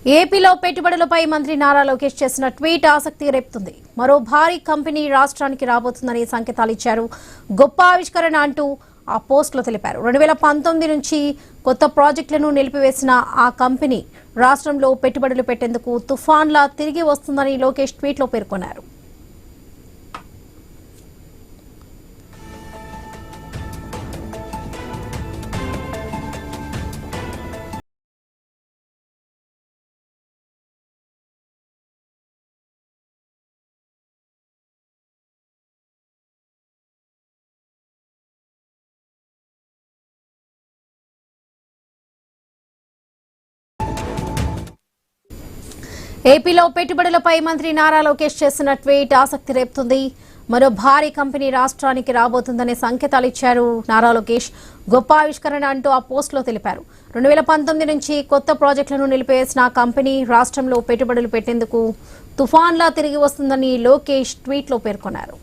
ఏపీలో పెట్టుబడులపై మంత్రి నారా లోకేష్ చేసిన ట్వీట్ ఆసక్తి రేపుతుంది. మరో భారీ కంపెనీ రాష్ట్రానికి రాబోతుందని సంకేతాలు ఇచ్చారు. గొప్ప ఆవిష్కరణ అంటూ ఆ పోస్టులో తెలిపారు. 2019 నుంచి కొత్త ప్రాజెక్టులను నిలిపివేసిన ఆ కంపెనీ రాష్ట్రంలో పెట్టుబడులు పెట్టేందుకు తుఫాన్లా తిరిగి వస్తుందని లోకేష్ ట్వీట్లో పేర్కొన్నారు. ఏపీలో పెట్టుబడులపై మంత్రి నారా లోకేష్ చేసిన ట్వీట్ ఆసక్తి రేపుతుంది. మరో భారీ కంపెనీ రాష్ట్రానికి రాబోతుందనే సంకేతాలు ఇచ్చారు నారా లోకేష్. గొప్ప ఆవిష్కరణ అంటూ ఆ పోస్టులో తెలిపారు. 2019 నుంచి కొత్త ప్రాజెక్టులను నిలిపివేసిన ఆ కంపెనీ రాష్ట్రంలో పెట్టుబడులు పెట్టేందుకు తుఫాన్లా తిరిగి వస్తుందని లోకేష్ ట్వీట్లో పేర్కొన్నారు.